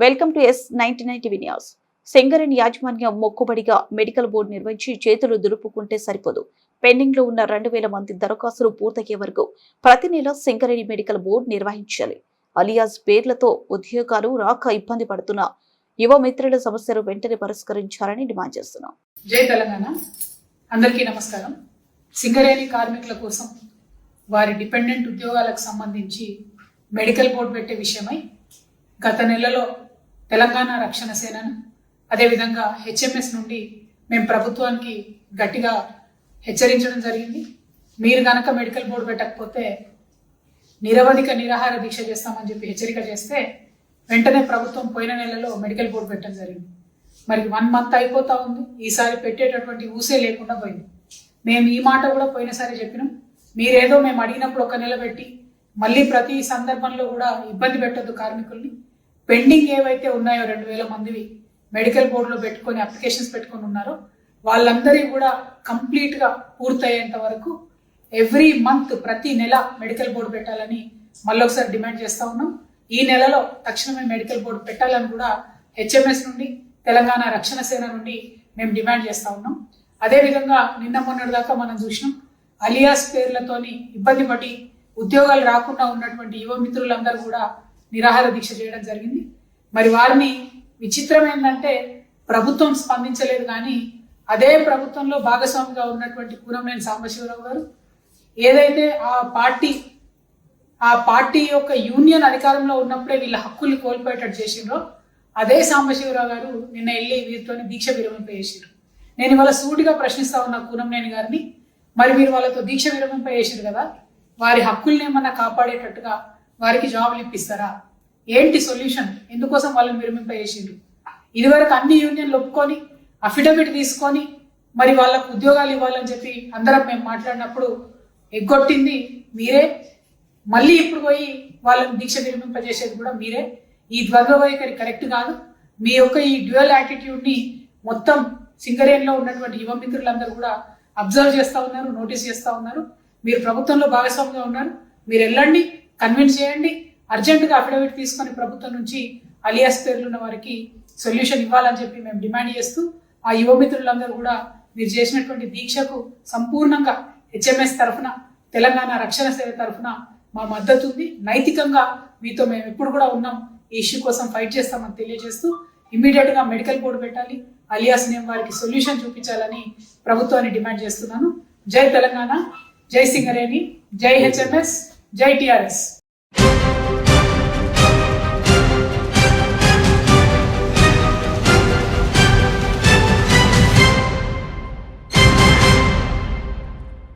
Welcome to S99 TV news. Singareni యాజమాన్యం మొక్కుబడిగా medical board నిర్వహించి చేతులు దులుపుకుంటే సరిపోదు. పెండింగ్ లో ఉన్న 2000 మంది దరఖాస్తులు పూర్తయ్యే వరకు ప్రతి నెల సింగరేణి మెడికల్ బోర్డు నిర్వహించాలి. అలియాస్ పేర్లతో ఉద్యోగాలు రాక ఇబ్బంది పడుతున్న యువ మిత్రుల సమస్యలు వెంటనే పరిష్కరించాలని డిమాండ్ చేస్తున్నాం. జై తెలంగాణ. అందరికీ నమస్కారం. సింగరేణి కార్మికుల కోసం వారి డిపెండెంట్ ఉద్యోగాలకు సంబంధించి మెడికల్ బోర్డు పెట్టే విషయమై గత నెలలో తెలంగాణ రక్షణ సేనను అదేవిధంగా HMS నుండి మేము ప్రభుత్వానికి గట్టిగా హెచ్చరించడం జరిగింది. మీరు కనుక మెడికల్ బోర్డు పెట్టకపోతే నిరవధిక నిరాహార దీక్ష చేస్తామని చెప్పి హెచ్చరిక చేస్తే వెంటనే ప్రభుత్వం పోయిన నెలలో మెడికల్ బోర్డు పెట్టడం జరిగింది. మరి 1 మంత్ అయిపోతా ఉంది. ఈసారి పెట్టేటటువంటి ఊసే లేకుండా పోయింది. మేము ఈ మాట కూడా పోయినసారి చెప్పినాం. మీరేదో మేము అడిగినప్పుడు 1 నెల పెట్టి మళ్ళీ ప్రతి సందర్భంలో కూడా ఇబ్బంది పెట్టద్దు కార్మికుల్ని. పెండింగ్ ఏవైతే ఉన్నాయో 2000 మందివి మెడికల్ బోర్డులో పెట్టుకొని అప్లికేషన్స్ పెట్టుకొని ఉన్నారో వాళ్ళందరికీ కూడా కంప్లీట్గా పూర్తయ్యేంత వరకు ఎవ్రీ మంత్ ప్రతి నెల మెడికల్ బోర్డు పెట్టాలని మళ్ళీ ఒకసారి డిమాండ్ చేస్తూ ఉన్నాం. ఈ నెలలో తక్షణమే మెడికల్ బోర్డు పెట్టాలని కూడా HMS నుండి తెలంగాణ రక్షణ సేన నుండి మేము డిమాండ్ చేస్తూ ఉన్నాం. అదేవిధంగా నిన్న మొన్నటి దాకా మనం చూసినాం, అలియాస్ పేర్లతోని ఇబ్బంది పడి ఉద్యోగాలు రాకుండా ఉన్నటువంటి యువ మిత్రులందరూ కూడా నిరాహార దీక్ష చేయడం జరిగింది. మరి వారిని విచిత్రం ఏంటంటే ప్రభుత్వం స్పందించలేదు, కానీ అదే ప్రభుత్వంలో భాగస్వామిగా ఉన్నటువంటి కూనంనేని సాంబశివరావు గారు ఏదైతే ఆ పార్టీ యొక్క యూనియన్ అధికారంలో ఉన్నప్పుడే వీళ్ళ హక్కుల్ని కోల్పోయేటట్టు చేసిండ్రో అదే సాంబశివరావు గారు నిన్న వెళ్ళి వీరితోని దీక్ష విరమింపజేసారు. నేను ఇవాళ సూటిగా ప్రశ్నిస్తా ఉన్నా కూనంనేని గారిని, మరి మీరు వాళ్ళతో దీక్ష విరమింపజేసారు కదా, వారి హక్కుల్ని ఏమన్నా కాపాడేటట్టుగా వారికి జాబులు ఇప్పిస్తారా? ఏంటి సొల్యూషన్? ఎందుకోసం వాళ్ళని విరమింపజేసిండ్రు? ఇదివరకు అన్ని యూనియన్లు ఒప్పుకొని అఫిడవిట్ తీసుకొని మరి వాళ్ళకు ఉద్యోగాలు ఇవ్వాలని చెప్పి అందరం మేము మాట్లాడినప్పుడు ఎగ్గొట్టింది మీరే. మళ్ళీ ఇప్పుడు పోయి వాళ్ళని దీక్ష విరమింపజేసేది కూడా మీరే. ఈ ద్వంద్వ వైఖరి కరెక్ట్ కాదు. మీ యొక్క ఈ డ్యూయల్ యాటిట్యూడ్ని మొత్తం సింగరేణిలో ఉన్నటువంటి యువ మిత్రులందరూ కూడా అబ్జర్వ్ చేస్తూ ఉన్నారు, నోటీస్ చేస్తూ ఉన్నారు. మీరు ప్రభుత్వంలో భాగస్వామిగా ఉన్నారు, మీరు వెళ్ళండి, కన్విన్స్ చేయండి, అర్జెంటుగా అఫిడవిట్ తీసుకొని ప్రభుత్వం నుంచి అలియాస్ పేర్లున్న వారికి సొల్యూషన్ ఇవ్వాలని చెప్పి మేము డిమాండ్ చేస్తూ ఆ యువ మిత్రులందరూ కూడా మీరు చేసినటువంటి దీక్షకు సంపూర్ణంగా HMS తరఫున తెలంగాణ రక్షణ సేవ తరఫున మా మద్దతు ఉంది. నైతికంగా మీతో మేము ఎప్పుడు కూడా ఉన్నాం. ఈ ఇష్యూ కోసం ఫైట్ చేస్తామని తెలియజేస్తూ ఇమ్మీడియట్గా మెడికల్ బోర్డు పెట్టాలి, అలియాస్ నేమ్ వారికి సొల్యూషన్ చూపించాలని ప్రభుత్వాన్ని డిమాండ్ చేస్తున్నాను. జై తెలంగాణ, జై సింగరేణి, జై HMS, జై TRS.